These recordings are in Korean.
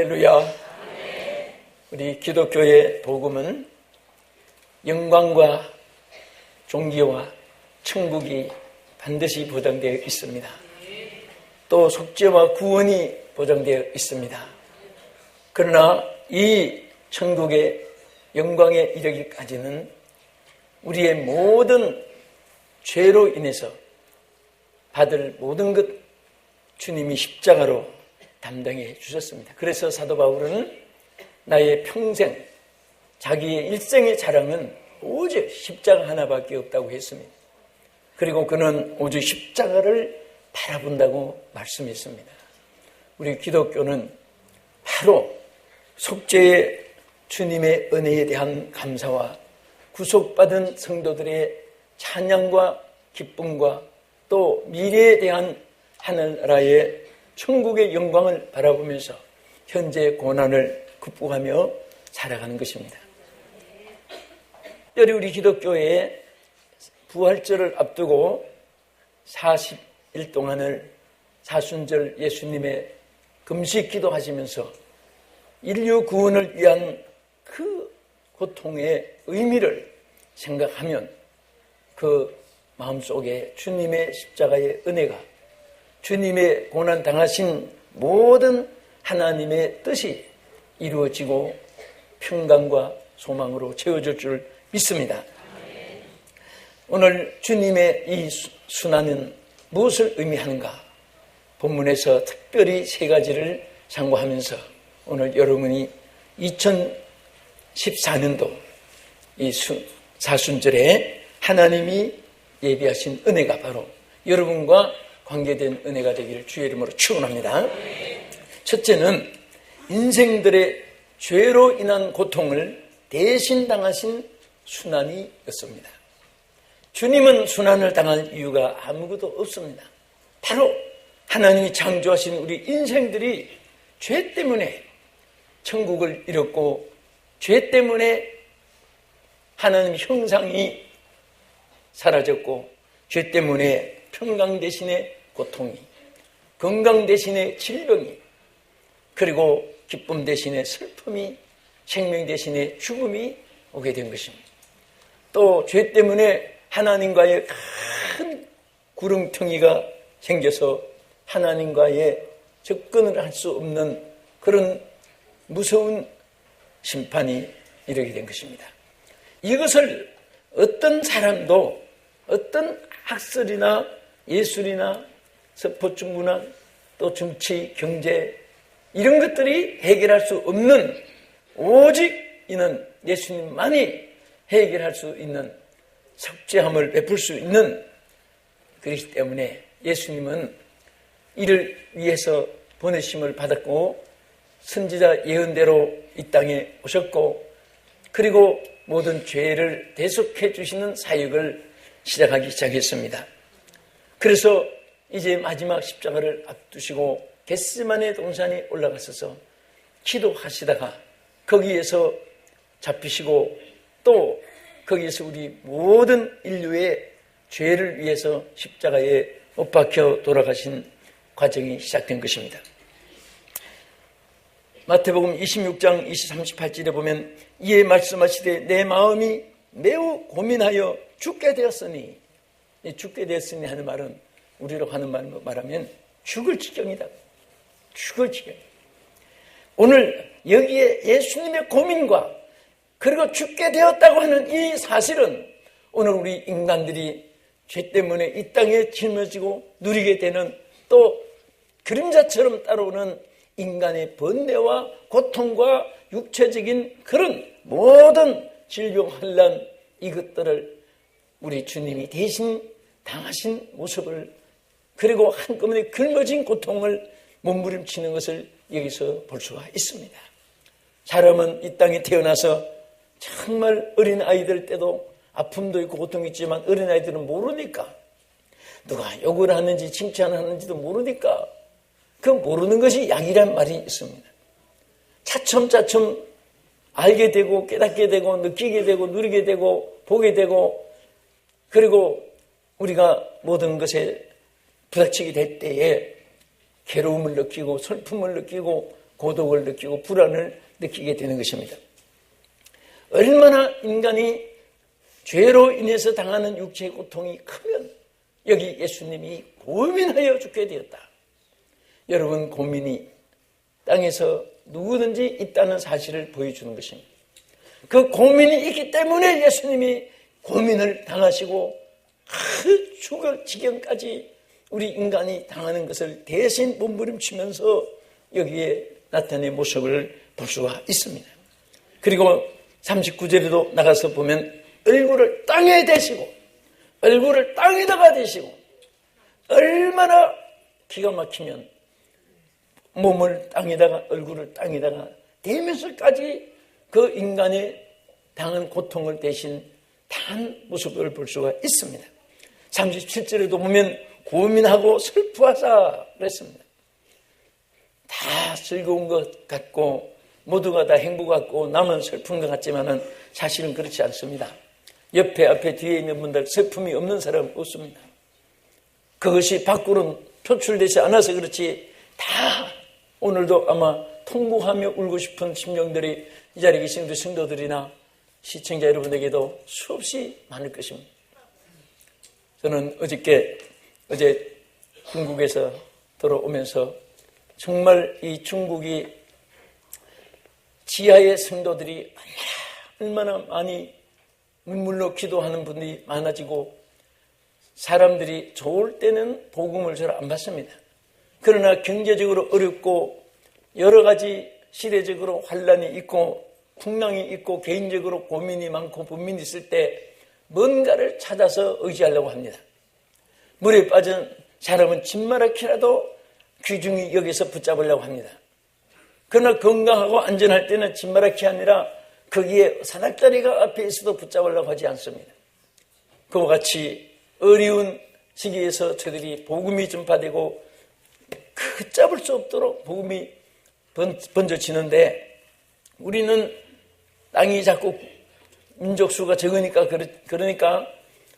할렐루야. 우리 기독교의 복음은 영광과 존귀와 천국이 반드시 보장되어 있습니다. 또 속죄와 구원이 보장되어 있습니다. 그러나 이 천국의 영광에 이르기까지는 우리의 모든 죄로 인해서 받을 모든 것 주님이 십자가로 담당해 주셨습니다. 그래서 사도 바울은 나의 평생, 자기의 일생의 자랑은 오직 십자가 하나밖에 없다고 했습니다. 그리고 그는 오직 십자가를 바라본다고 말씀했습니다. 우리 기독교는 바로 속죄의 주님의 은혜에 대한 감사와 구속받은 성도들의 찬양과 기쁨과 또 미래에 대한 하늘나라의 천국의 영광을 바라보면서 현재의 고난을 극복하며 살아가는 것입니다. 특별히 우리 기독교의 부활절을 앞두고 40일 동안을 사순절 예수님의 금식 기도하시면서 인류 구원을 위한 그 고통의 의미를 생각하면 그 마음속에 주님의 십자가의 은혜가, 주님의 고난 당하신 모든 하나님의 뜻이 이루어지고 평강과 소망으로 채워질 줄 믿습니다. 오늘 주님의 이 순환은 무엇을 의미하는가? 본문에서 특별히 세 가지를 상고하면서 오늘 여러분이 2014년도 이 사순절에 하나님이 예비하신 은혜가 바로 여러분과 관계된 은혜가 되기를 주의 이름으로 축원합니다. 첫째는 인생들의 죄로 인한 고통을 대신 당하신 순환이었습니다. 주님은 순환을 당할 이유가 아무것도 없습니다. 바로 하나님이 창조하신 우리 인생들이 죄 때문에 천국을 잃었고 죄 때문에 하나님 형상이 사라졌고 죄 때문에 평강 대신에 고통이, 건강 대신에 질병이, 그리고 기쁨 대신에 슬픔이, 생명 대신에 죽음이 오게 된 것입니다. 또 죄 때문에 하나님과의 큰 구렁텅이가 생겨서 하나님과의 접근을 할 수 없는 그런 무서운 심판이 이르게 된 것입니다. 이것을 어떤 사람도 어떤 학설이나 예술이나 스포츠 문화 또 정치, 경제 이런 것들이 해결할 수 없는, 오직 이는 예수님만이 해결할 수 있는 속죄함을 베풀 수 있는, 그렇기 때문에 예수님은 이를 위해서 보내심을 받았고 선지자 예언대로 이 땅에 오셨고 그리고 모든 죄를 대속해 주시는 사역을 시작하기 시작했습니다. 그래서 이제 마지막 십자가를 앞두시고 겟세마네 동산에 올라가셔서 기도하시다가 거기에서 잡히시고 또 거기에서 우리 모든 인류의 죄를 위해서 십자가에 못 박혀 돌아가신 과정이 시작된 것입니다. 마태복음 26장 38절에 보면 이에 말씀하시되 내 마음이 매우 고민하여 죽게 되었으니, 죽게 되었으니 하는 말은 우리로 하는 말로 말하면 죽을 지경이다. 죽을 지경. 오늘 여기에 예수님의 고민과 그리고 죽게 되었다고 하는 이 사실은 오늘 우리 인간들이 죄 때문에 이 땅에 짊어지고 누리게 되는 또 그림자처럼 따라오는 인간의 번뇌와 고통과 육체적인 그런 모든 질병, 환난 이것들을 우리 주님이 대신 당하신 모습을, 그리고 한꺼번에 짊어진 고통을 몸부림치는 것을 여기서 볼 수가 있습니다. 사람은 이 땅에 태어나서 정말 어린 아이들 때도 아픔도 있고 고통이 있지만 어린 아이들은 모르니까, 누가 욕을 하는지 칭찬을 하는지도 모르니까 그 모르는 것이 약이란 말이 있습니다. 차츰차츰 알게 되고 깨닫게 되고 느끼게 되고 누리게 되고 보게 되고, 그리고 우리가 모든 것에 부닥치게 될 때에 괴로움을 느끼고 슬픔을 느끼고 고독을 느끼고 불안을 느끼게 되는 것입니다. 얼마나 인간이 죄로 인해서 당하는 육체의 고통이 크면 여기 예수님이 고민하여 죽게 되었다. 여러분, 고민이 땅에서 누구든지 있다는 사실을 보여주는 것입니다. 그 고민이 있기 때문에 예수님이 고민을 당하시고 그 죽을 지경까지 우리 인간이 당하는 것을 대신 몸부림치면서 여기에 나타낸 모습을 볼 수가 있습니다. 그리고 39절에도 나가서 보면 얼굴을 땅에 대시고 얼굴을 땅에다가 대시고, 얼마나 기가 막히면 몸을 땅에다가 얼굴을 땅에다가 대면서까지 그 인간의 당한 고통을 대신 당한 모습을 볼 수가 있습니다. 37절에도 보면 고민하고 슬퍼하사 그랬습니다. 다 즐거운 것 같고 모두가 다 행복 같고 남은 슬픈 것 같지만은 사실은 그렇지 않습니다. 옆에 앞에 뒤에 있는 분들 슬픔이 없는 사람 없습니다. 그것이 밖으로 표출되지 않아서 그렇지 다 오늘도 아마 통곡하며 울고 싶은 심령들이 이 자리에 계신 우리 성도들이나 시청자 여러분에게도 수없이 많을 것입니다. 저는 어제 중국에서 돌아오면서 정말 이 중국이 지하의 성도들이 얼마나 많이 눈물로 기도하는 분들이 많아지고 사람들이 좋을 때는 복음을 잘 안 받습니다. 그러나 경제적으로 어렵고 여러 가지 시대적으로 환란이 있고 풍랑이 있고 개인적으로 고민이 많고 분민이 있을 때 뭔가를 찾아서 의지하려고 합니다. 물에 빠진 사람은 진마라키라도 귀중히 여기서 붙잡으려고 합니다. 그러나 건강하고 안전할 때는 진마라키 아니라 거기에 사닥다리가 앞에 있어도 붙잡으려고 하지 않습니다. 그와 같이 어려운 시기에서 저들이 복음이 전파되고 걷잡을 수 없도록 복음이 번져지는데 우리는 땅이 자꾸 민족수가 적으니까 그러니까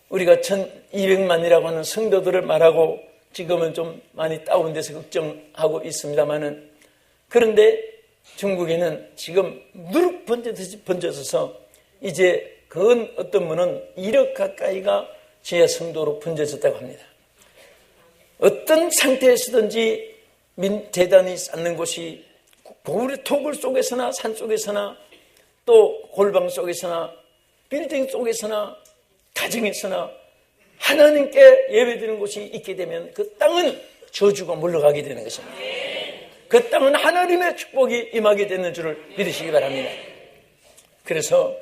우리가 1200만이라고 하는 성도들을 말하고 지금은 좀 많이 다운돼서 걱정하고 있습니다만은 그런데 중국에는 지금 누룩 번져져서 이제 그 어떤 분은 1억 가까이가 지하 성도로 번져졌다고 합니다. 어떤 상태에서든지 재단이 쌓는 곳이 토굴 속에서나 산 속에서나 또 골방 속에서나 빌딩 속에서나 가정에서나 하나님께 예배드리는 곳이 있게 되면 그 땅은 저주가 물러가게 되는 것입니다. 그 땅은 하나님의 축복이 임하게 되는 줄을 믿으시기 바랍니다. 그래서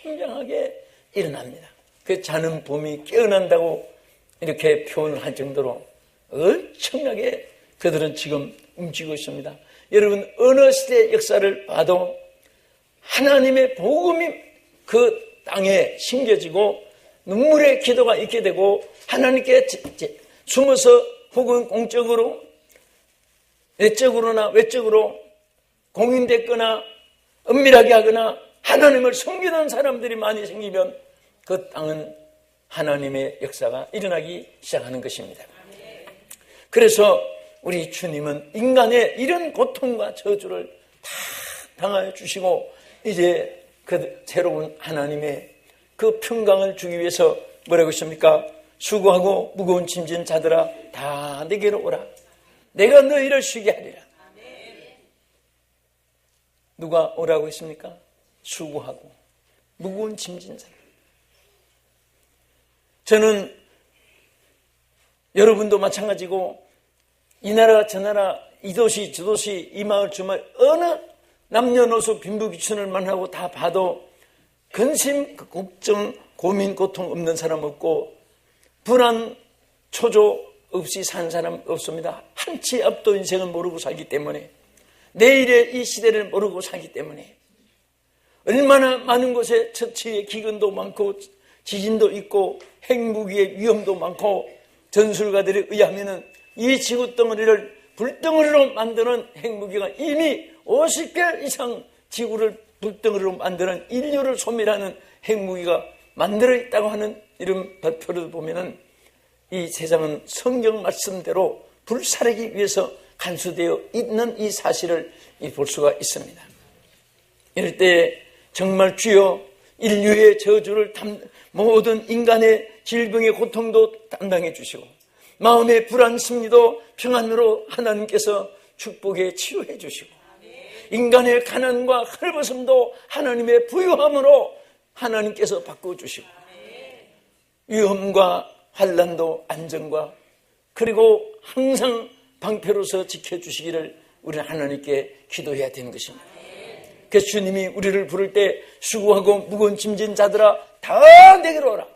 굉장하게 일어납니다. 그 자는 봄이 깨어난다고 이렇게 표현을 할 정도로 엄청나게 그들은 지금 움직이고 있습니다. 여러분 어느 시대의 역사를 봐도 하나님의 복음이 그 땅에 심겨지고 눈물의 기도가 있게 되고 하나님께 숨어서 혹은 공적으로 내적으로나 외적으로 공인됐거나 은밀하게 하거나 하나님을 섬기는 사람들이 많이 생기면 그 땅은 하나님의 역사가 일어나기 시작하는 것입니다. 그래서 우리 주님은 인간의 이런 고통과 저주를 다 당하여 주시고 이제 그 새로운 하나님의 그 평강을 주기 위해서 뭐라고 했습니까? 수고하고 무거운 짐진 자들아 다 내게로 오라. 내가 너희를 쉬게 하리라. 누가 오라고 했습니까? 수고하고 무거운 짐진 자들. 저는 여러분도 마찬가지고 이 나라 저 나라 이 도시 저 도시 이 마을 저 마을 어느 남녀노소 빈부귀천을 만나고 다 봐도 근심, 걱정, 고민, 고통 없는 사람 없고 불안, 초조 없이 사는 사람 없습니다. 한치 앞도 인생을 모르고 살기 때문에 내일의 이 시대를 모르고 살기 때문에 얼마나 많은 곳에 처치의 기근도 많고 지진도 있고 핵무기의 위험도 많고 전술가들에 의하면 이 지구 덩어리를 불덩어리로 만드는 핵무기가 이미 50개 이상 지구를 불덩어리로 만드는 인류를 소멸하는 핵무기가 만들어 있다고 하는 이런 발표를 보면은 이 세상은 성경 말씀대로 불사르기 위해서 간수되어 있는 이 사실을 볼 수가 있습니다. 이럴 때 정말 주여 인류의 저주를 모든 인간의 질병의 고통도 담당해 주시고 마음의 불안 심리도 평안으로 하나님께서 축복에 치유해 주시고 인간의 가난과 헐벗음도 하나님의 부유함으로 하나님께서 바꿔주시고 위험과 환난도 안정과 그리고 항상 방패로서 지켜주시기를 우리는 하나님께 기도해야 되는 것입니다. 그래서 주님이 우리를 부를 때 수고하고 무거운 짐진 자들아 다 내게로 오라.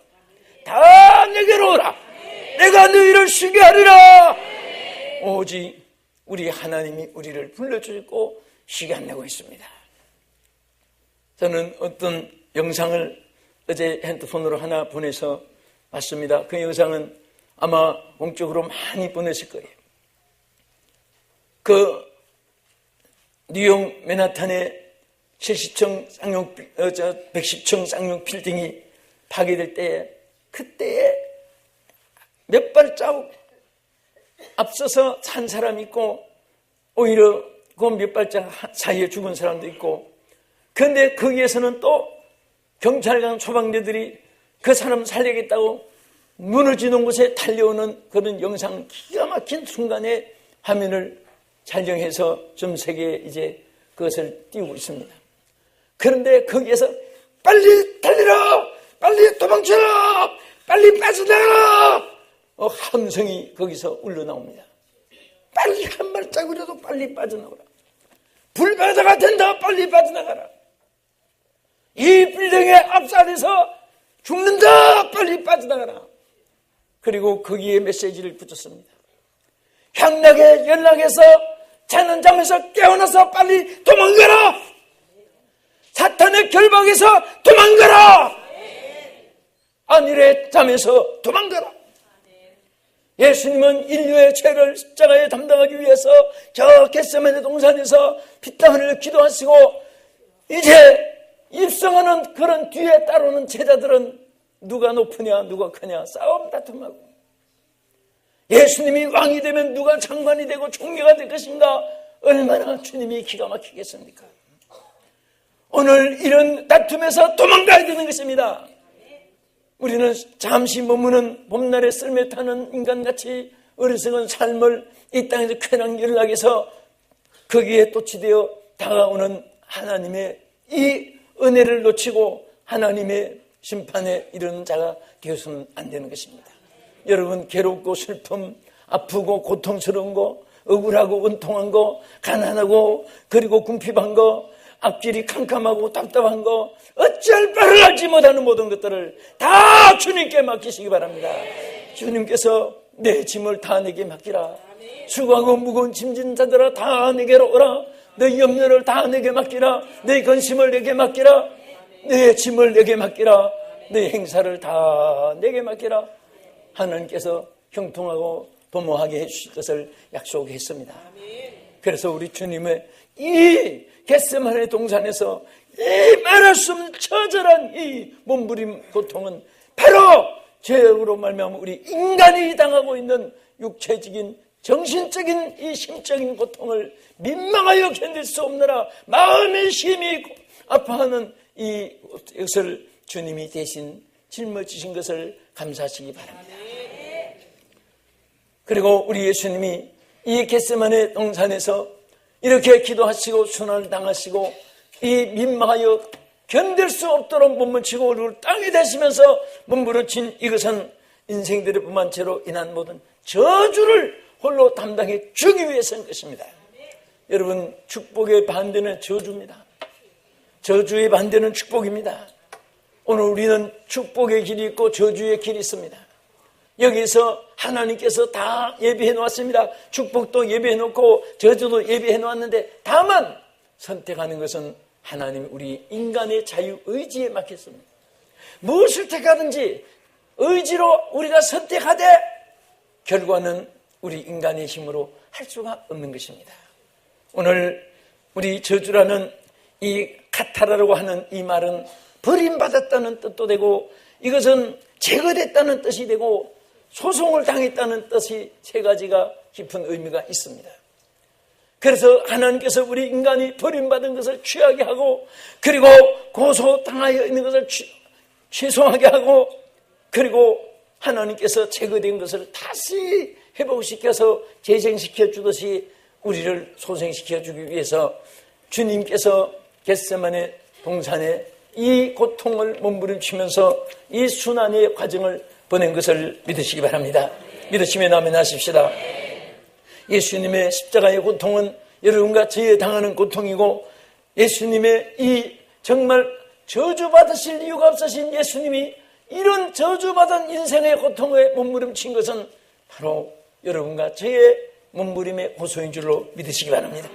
다 내게로 오라. 내가 너희를 쉬게 하리라. 오직 우리 하나님이 우리를 불러주시고 쉬게 한다고 했습니다. 저는 어떤 영상을 어제 핸드폰으로 하나 보내서 봤습니다. 그 영상은 아마 공적으로 많이 보냈을 거예요. 그 뉴욕 맨하탄의 110층 쌍용 빌딩이 파괴될 때에 그때에 몇 발자국 앞서서 산 사람이 있고 오히려 그 몇 발자국 사이에 죽은 사람도 있고 그런데 거기에서는 또 경찰관 소방대들이 그 사람 살리겠다고 무너지는 곳에 달려오는 그런 영상 기가 막힌 순간에 화면을 촬영해서 전 세계에 이제 그것을 띄우고 있습니다. 그런데 거기에서 빨리 달리라! 빨리 도망쳐라! 빨리 빠져나가라! 함성이 거기서 울려나옵니다. 빨리 한 발자국이라도 빨리 빠져나가라. 불바다가 된다. 빨리 빠져나가라. 이 빌딩의 앞살에서 죽는다. 빨리 빠져나가라. 그리고 거기에 메시지를 붙였습니다. 향락에 연락해서 자는 잠에서 깨어나서 빨리 도망가라. 사탄의 결박에서 도망가라. 안일의 잠에서 도망가라. 예수님은 인류의 죄를 십자가에 담당하기 위해서 저 겟세마네 동산에서 피땀 흘려 기도하시고 이제 입성하는 그런 뒤에 따르는 제자들은 누가 높으냐 누가 크냐 싸움 다툼하고 예수님이 왕이 되면 누가 장관이 되고 총리가 될 것인가 얼마나 주님이 기가 막히겠습니까? 오늘 이런 다툼에서 도망가야 되는 것입니다. 우리는 잠시 머무는 봄날에 썰매 타는 인간같이 어리석은 삶을 이 땅에서 쾌락 연락해서 거기에 또치되어 다가오는 하나님의 이 은혜를 놓치고 하나님의 심판에 이르는 자가 되어서는 안 되는 것입니다. 여러분 괴롭고 슬픔, 아프고 고통스러운 거, 억울하고 은통한 거, 가난하고 그리고 궁핍한 거, 앞길이 캄캄하고 답답한 거, 어찌할 바를 알지 못하는 모든 것들을 다 주님께 맡기시기 바랍니다. 주님께서 내 짐을 다 내게 맡기라. 수고하고 무거운 짐진 자들아 다 내게로 오라. 너희 염려를 다 내게 맡기라. 너희 근심을 내게 맡기라. 내 짐을 내게 맡기라. 내 행사를 다 내게 맡기라. 하나님께서 형통하고 도모하게 해주실 것을 약속했습니다. 그래서 우리 주님의 이 겟세마네 동산에서 이 말할 수 없는 처절한 이 몸부림 고통은 바로 죄악으로 말미암아 우리 인간이 당하고 있는 육체적인 정신적인 이 심적인 고통을 민망하여 견딜 수 없느라 마음의 심히 아파하는 이것을 주님이 대신 짊어지신 것을 감사하시기 바랍니다. 그리고 우리 예수님이 이 겟세마네 동산에서 이렇게 기도하시고 순환을 당하시고 이 민망하여 견딜 수 없도록 몸부림치고 얼굴을 땅에 대시면서 몸부림친 이것은 인생들의 부만체로 인한 모든 저주를 홀로 담당해 주기 위해서인 것입니다. 여러분 축복의 반대는 저주입니다. 저주의 반대는 축복입니다. 오늘 우리는 축복의 길이 있고 저주의 길이 있습니다. 여기서 하나님께서 다 예비해 놓았습니다. 축복도 예비해 놓고 저주도 예비해 놓았는데 다만 선택하는 것은 하나님 우리 인간의 자유의지에 맡겼습니다. 무엇을 택하든지 의지로 우리가 선택하되 결과는 우리 인간의 힘으로 할 수가 없는 것입니다. 오늘 우리 저주라는 이 카타라라고 하는 이 말은 버림받았다는 뜻도 되고 이것은 제거됐다는 뜻이 되고 소송을 당했다는 뜻이 세 가지가 깊은 의미가 있습니다. 그래서 하나님께서 우리 인간이 버림받은 것을 취하게 하고, 그리고 고소당하여 있는 것을 취소하게 하고, 그리고 하나님께서 제거된 것을 다시 회복시켜서 재생시켜 주듯이 우리를 소생시켜 주기 위해서 주님께서 겟세마네 동산에 이 고통을 몸부림치면서 이 순환의 과정을 보낸 것을 믿으시기 바랍니다. 믿으시면 아멘 하십시다. 예수님의 십자가의 고통은 여러분과 저에 당하는 고통이고, 예수님의 이 정말 저주받으실 이유가 없으신 예수님이 이런 저주받은 인생의 고통에 몸부림친 것은 바로 여러분과 저의 몸부림의 고소인 줄로 믿으시기 바랍니다.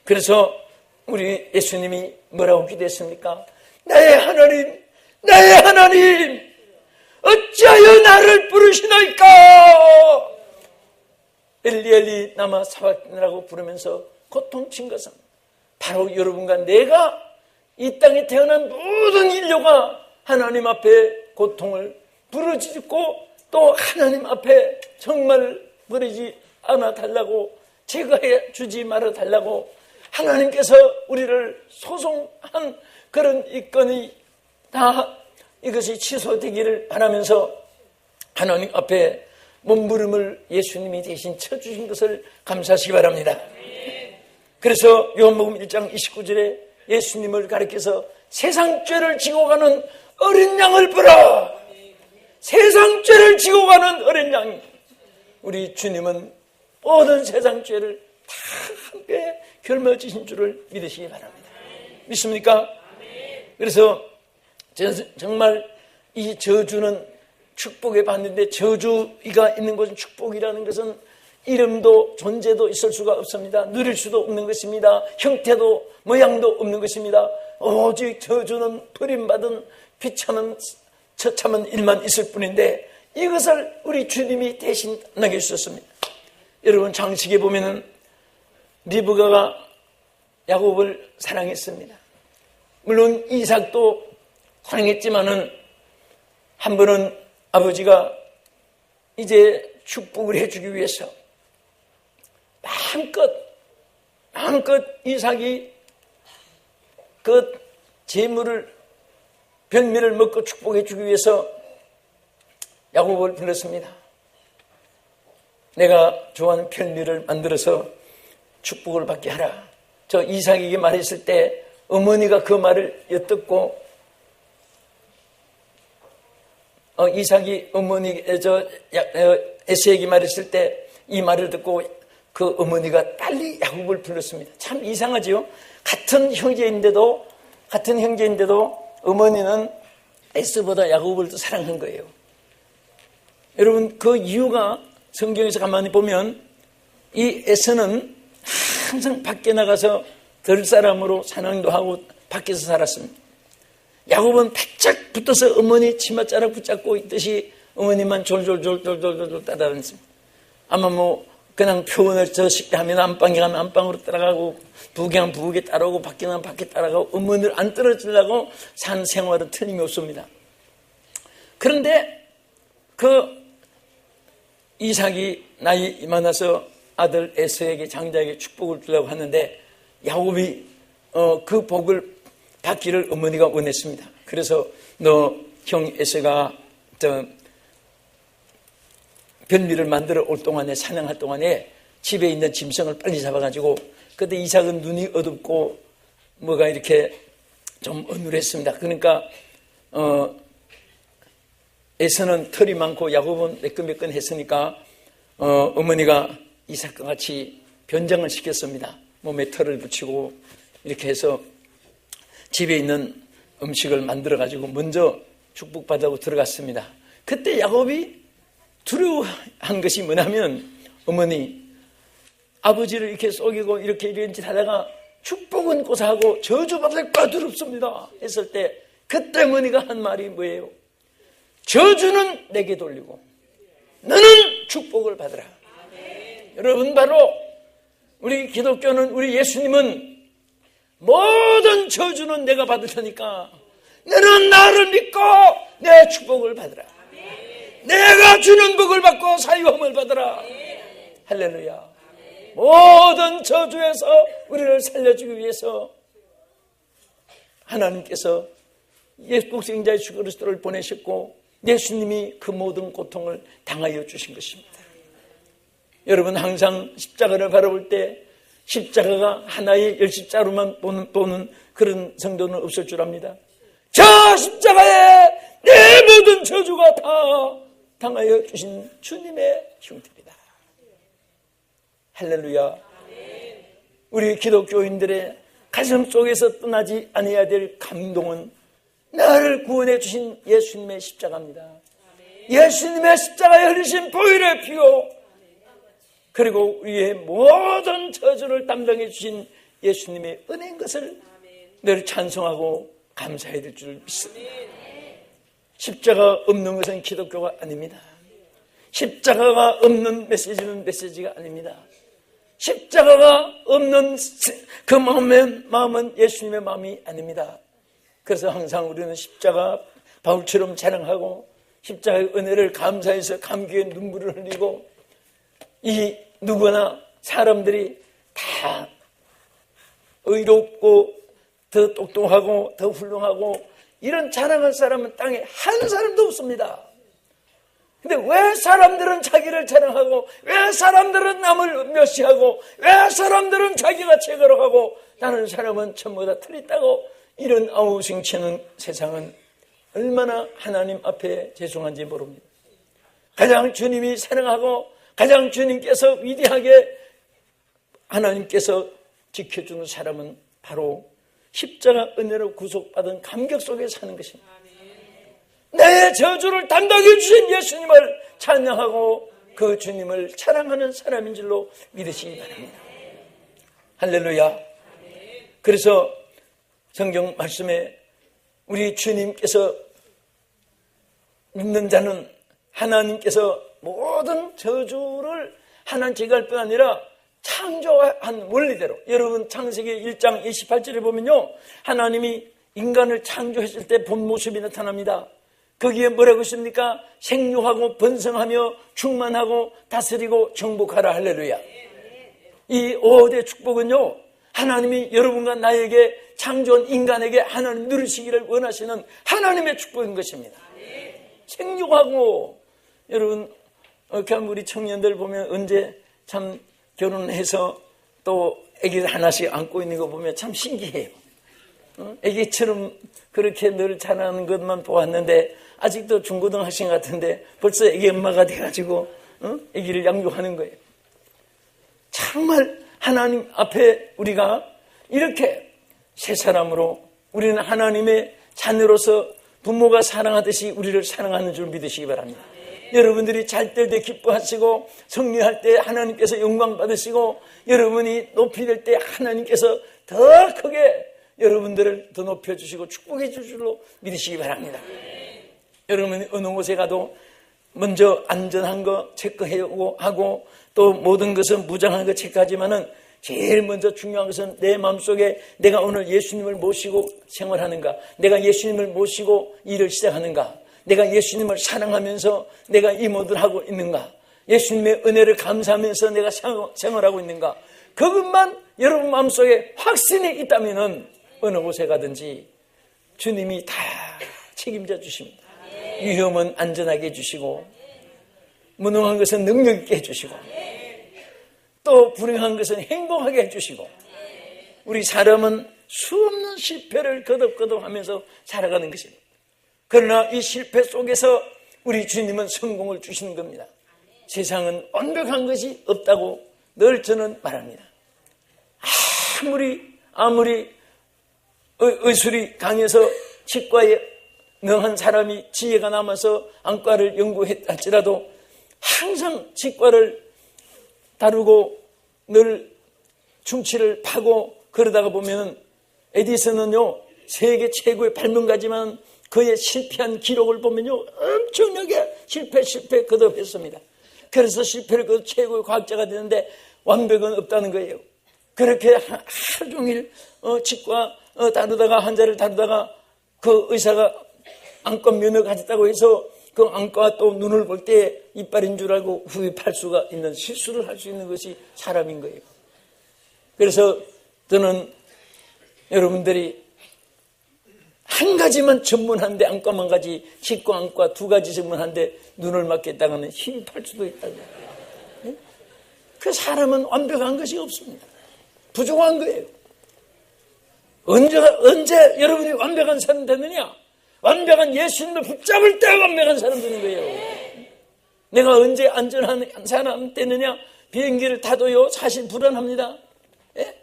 그래서 우리 예수님이 뭐라고 기도했습니까? 나의 하나님, 나의 하나님, 어찌하여 나를 부르시나이까? 엘리 엘리 라마 사박이라고 부르면서 고통친 것은 바로 여러분과 내가 이 땅에 태어난 모든 인류가 하나님 앞에 고통을 부르짖고 또 하나님 앞에 정말 버리지 않아 달라고, 제거해 주지 말아 달라고 하나님께서 우리를 소송한 그런 이건이 다 이것이 취소되기를 바라면서 하나님 앞에 몸부림을 예수님이 대신 쳐주신 것을 감사하시기 바랍니다. 그래서 요한복음 1장 29절에 예수님을 가리켜서 세상 죄를 지고 가는 어린 양을 보라. 세상 죄를 지고 가는 어린 양. 우리 주님은 모든 세상 죄를 다 함께 결모지신 줄을 믿으시기 바랍니다. 믿습니까? 그래서 정말 이 저주는 축복에 받는데, 저주가 있는 것은, 축복이라는 것은 이름도 존재도 있을 수가 없습니다. 누릴 수도 없는 것입니다. 형태도 모양도 없는 것입니다. 오직 저주는 버림받은 비참한 처참한 일만 있을 뿐인데, 이것을 우리 주님이 대신 나게 주셨습니다. 여러분, 장식에 보면은 리브가가 야곱을 사랑했습니다. 물론 이삭도 사랑했지만은 한 번은 아버지가 이제 축복을 해주기 위해서 마음껏 이삭이 그 재물을, 별미를 먹고 축복해 주기 위해서 야곱을 불렀습니다. 내가 좋아하는 별미를 만들어서 축복을 받게 하라. 저 이삭에게 말했을 때 어머니가 그 말을 엿듣고, 이삭이 어머니 에서에게 말했을 때 이 말을 듣고 그 어머니가 빨리 야곱을 불렀습니다. 참 이상하지요. 같은 형제인데도 어머니는 에서보다 야곱을 더 사랑한 거예요. 여러분, 그 이유가 성경에서 가만히 보면 이 에서는 항상 밖에 나가서 들 사람으로 사냥도 하고 밖에서 살았습니다. 야곱은 바짝 붙어서 어머니 치맛자락 붙잡고 있듯이 어머니만 졸졸 따라다녔습니다. 아마 그냥 표현을 저 쉽게 하면 안방에 가면 안방으로 따라가고, 부엌에 가면 부엌에 따라오고, 밖에 가면 밖에 따라가고, 어머니를 안 떨어지려고 산 생활은 틀림없습니다. 그런데 그 이삭이 나이 많아서 아들 에서에게, 장자에게 축복을 주려고 하는데 야곱이 그 복을 받기를 어머니가 원했습니다. 그래서 너 형 에서가 별미를 만들어 올 동안에, 사냥할 동안에 집에 있는 짐승을 빨리 잡아가지고, 그때 이삭은 눈이 어둡고 뭐가 이렇게 좀 어눌했습니다. 그러니까 에서는 털이 많고 야곱은 매끈매끈했으니까 어머니가 이삭과 같이 변장을 시켰습니다. 몸에 털을 붙이고 이렇게 해서 집에 있는 음식을 만들어가지고 먼저 축복받으고 들어갔습니다. 그때 야곱이 두려워한 것이 뭐냐면, 어머니, 아버지를 이렇게 속이고 이렇게 이런 짓 하다가 축복은 고사하고 저주받을까 두렵습니다 했을 때, 그때 어머니가 한 말이 뭐예요? 저주는 내게 돌리고 너는 축복을 받으라. 여러분, 바로 우리 기독교는, 우리 예수님은 모든 저주는 내가 받을 테니까 너는 나를 믿고 내 축복을 받으라. 내가 주는 복을 받고 사유함을 받으라. 할렐루야. 모든 저주에서 우리를 살려주기 위해서 하나님께서 독생자 예수 그리스도를 보내셨고 예수님이 그 모든 고통을 당하여 주신 것입니다. 여러분 항상 십자가를 바라볼 때 십자가가 하나의 열십자로만 보는 그런 성도는 없을 줄 압니다. 저 십자가에 내 모든 저주가 다 당하여 주신 주님의 형태이다. 할렐루야. 우리 기독교인들의 가슴 속에서 떠나지 아니해야 될 감동은 나를 구원해 주신 예수님의 십자가입니다. 예수님의 십자가에 흘리신 보혈의 피요, 그리고 우리의 모든 저주를 담당해 주신 예수님의 은혜인 것을 늘 찬송하고 감사해야 될 줄 믿습니다. 십자가 없는 것은 기독교가 아닙니다. 십자가가 없는 메시지는 메시지가 아닙니다. 십자가가 없는 그 마음은 예수님의 마음이 아닙니다. 그래서 항상 우리는 십자가 바울처럼 자랑하고 십자가의 은혜를 감사해서 감격의 눈물을 흘리고, 이 누구나 사람들이 다 의롭고 더 똑똑하고 더 훌륭하고 이런 자랑할 사람은 땅에 한 사람도 없습니다. 근데 왜 사람들은 자기를 자랑하고, 왜 사람들은 남을 멸시하고, 왜 사람들은 자기가 최고라고 하고 다른 사람은 전부 다 틀렸다고, 이런 아우성치는 세상은 얼마나 하나님 앞에 죄송한지 모릅니다. 가장 주님이 사랑하고 가장 주님께서 위대하게 하나님께서 지켜주는 사람은 바로 십자가 은혜로 구속받은 감격 속에 사는 것입니다. 내 저주를 담당해 주신 예수님을 찬양하고 그 주님을 사랑하는 사람인 줄로 믿으시기 바랍니다. 할렐루야. 그래서 성경 말씀에 우리 주님께서 믿는 자는 하나님께서 모든 저주를 하나님 제거할 뿐 아니라 창조한 원리대로, 여러분 창세기 1장 28절에 보면요, 하나님이 인간을 창조했을 때 본 모습이 나타납니다. 거기에 뭐라고 있습니까? 생육하고 번성하며 충만하고 다스리고 정복하라. 할렐루야. 이 5대 축복은요, 하나님이 여러분과 나에게 창조한 인간에게 하나님 누리시기를 원하시는 하나님의 축복인 것입니다. 생육하고, 여러분 그냥 우리 청년들 보면 언제 참 결혼해서 또 아기를 하나씩 안고 있는 거 보면 참 신기해요. 아기처럼 그렇게 늘 자라는 것만 보았는데 아직도 중고등학생 같은데 벌써 아기 엄마가 돼가지고 아기를 양육하는 거예요. 정말 하나님 앞에 우리가 이렇게 새 사람으로, 우리는 하나님의 자녀로서 부모가 사랑하듯이 우리를 사랑하는 줄 믿으시기 바랍니다. 여러분들이 잘 때 기뻐하시고 승리할 때 하나님께서 영광 받으시고, 여러분이 높이 될 때 하나님께서 더 크게 여러분들을 더 높여주시고 축복해 줄 줄로 믿으시기 바랍니다. 여러분이 어느 곳에 가도 먼저 안전한 거 체크하고 또 모든 것은 무장한 거 체크하지만은 제일 먼저 중요한 것은 내 마음속에 내가 오늘 예수님을 모시고 생활하는가, 내가 예수님을 모시고 일을 시작하는가, 내가 예수님을 사랑하면서 내가 이 모든 하고 있는가, 예수님의 은혜를 감사하면서 내가 생활하고 있는가, 그것만 여러분 마음속에 확신이 있다면 어느 곳에 가든지 주님이 다 책임져 주십니다. 위험은 안전하게 해주시고, 무능한 것은 능력 있게 해주시고, 또 불행한 것은 행복하게 해주시고, 우리 사람은 수없는 실패를 거듭거듭하면서 살아가는 것입니다. 그러나 이 실패 속에서 우리 주님은 성공을 주시는 겁니다. 세상은 완벽한 것이 없다고 늘 저는 말합니다. 아무리 의술이 강해서 치과에 능한 사람이 지혜가 남아서 안과를 연구했다 할지라도 항상 치과를 다루고 늘 충치를 파고 그러다가 보면, 에디슨은요 세계 최고의 발명가지만 그의 실패한 기록을 보면요 엄청나게 실패 거듭했습니다. 그래서 실패를 거듭 최고의 과학자가 되는데 완벽은 없다는 거예요. 그렇게 하루 종일 치과 다루다가, 환자를 다루다가 그 의사가 안과 면허 가졌다고 해서 그 안과 또 눈을 볼 때 이빨인 줄 알고 후입할 수가 있는 실수를 할 수 있는 것이 사람인 거예요. 그래서 저는 여러분들이 한 가지만 전문한데 안과만 가지, 치과 안과 두 가지 전문한데 눈을 맞겠다가는 힘입할 수도 있다고. 그 사람은 완벽한 것이 없습니다. 부족한 거예요. 언제 여러분이 완벽한 사람 되느냐? 완벽한 예수님을 붙잡을 때 완벽한 사람 되는 거예요. 내가 언제 안전한 사람 되느냐? 비행기를 타도요, 사실 불안합니다. 예?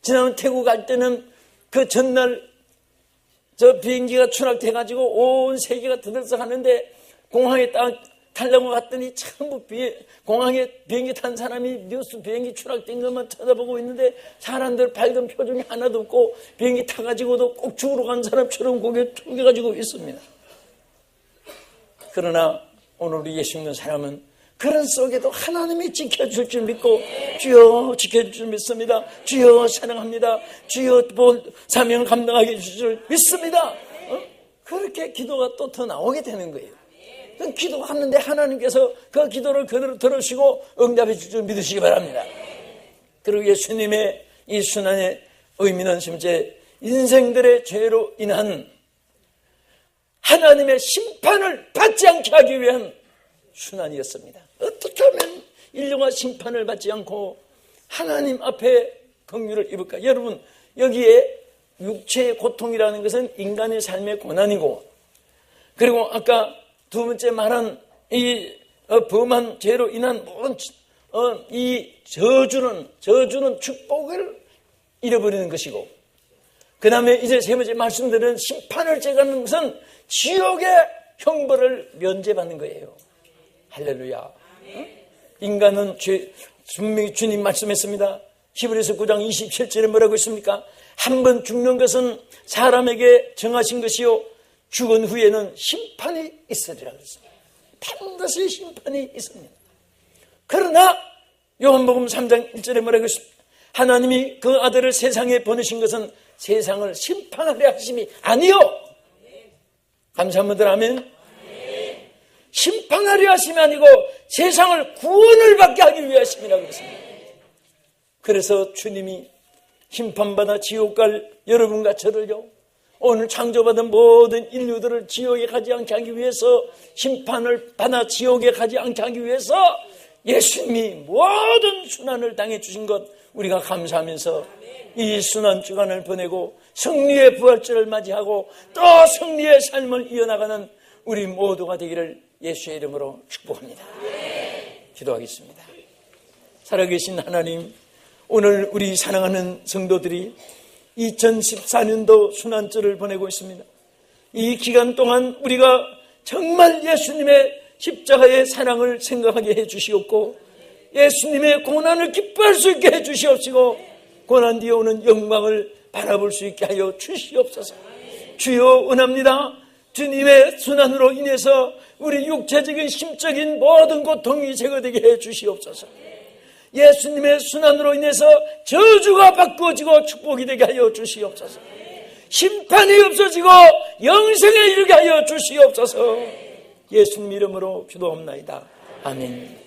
지난 태국 갈 때는 그 전날 저 비행기가 추락돼가지고 온 세계가 들썩하는데 공항에 딱 타려고 갔더니 전부 공항에 비행기 탄 사람이 뉴스 비행기 추락된 것만 쳐다보고 있는데 사람들 밝은 표정이 하나도 없고 비행기 타가지고도 꼭 죽으러 간 사람처럼 고개 숙여가지고 있습니다. 그러나 오늘 우리 예수 믿는 사람은 그런 속에도 하나님이 지켜줄 줄 믿고 주여 지켜줄 줄 믿습니다. 주여 사랑합니다. 주여 사명을 감당하게 해줄 줄 믿습니다. 그렇게 기도가 또 더 나오게 되는 거예요. 기도하는데 하나님께서 그 기도를 그대로 들으시고 응답해 줄 줄 믿으시기 바랍니다. 그리고 예수님의 이 순환의 의미는 심지어 인생들의 죄로 인한 하나님의 심판을 받지 않게 하기 위한 순환이었습니다. 어떻게 하면 인류가 심판을 받지 않고 하나님 앞에 긍휼을 입을까? 여러분, 여기에 육체의 고통이라는 것은 인간의 삶의 고난이고, 그리고 아까 두 번째 말한 이 범한 죄로 인한 모든 이 저주는 축복을 잃어버리는 것이고, 그 다음에 이제 세 번째 말씀드린 심판을 제거하는 것은 지옥의 형벌을 면제받는 거예요. 할렐루야. 인간은 분명히 주님 말씀했습니다. 히브리서 9장 27절에 뭐라고 있습니까? 한 번 죽는 것은 사람에게 정하신 것이요 죽은 후에는 심판이 있으리라 그랬습니다. 반드시 심판이 있습니다. 그러나 요한복음 3장 1절에 뭐라고 했습니까? 하나님이 그 아들을 세상에 보내신 것은 세상을 심판하려 하심이 아니요. 감사 한번 아멘. 심판하려 하심이 아니고 세상을 구원을 받게 하기 위하심이라고 했습니다. 그래서 주님이 심판받아 지옥 갈 여러분과 저를요, 오늘 창조받은 모든 인류들을 지옥에 가지 않게 하기 위해서, 심판을 받아 지옥에 가지 않게 하기 위해서 예수님이 모든 순환을 당해 주신 것 우리가 감사하면서 이 순환 주간을 보내고 승리의 부활절을 맞이하고 또 승리의 삶을 이어나가는 우리 모두가 되기를 예수의 이름으로 축복합니다. 기도하겠습니다. 살아계신 하나님, 오늘 우리 사랑하는 성도들이 2014년도 순환절을 보내고 있습니다. 이 기간 동안 우리가 정말 예수님의 십자가의 사랑을 생각하게 해주시옵고, 예수님의 고난을 기뻐할 수 있게 해주시옵시고, 고난 뒤에 오는 영광을 바라볼 수 있게 하여 주시옵소서. 주여 원합니다. 주님의 순환으로 인해서 우리 육체적인 심적인 모든 고통이 제거되게 해 주시옵소서. 예수님의 순환으로 인해서 저주가 바꾸어지고 축복이 되게 하여 주시옵소서. 심판이 없어지고 영생에 이르게 하여 주시옵소서. 예수님 이름으로 기도합나이다. 아멘.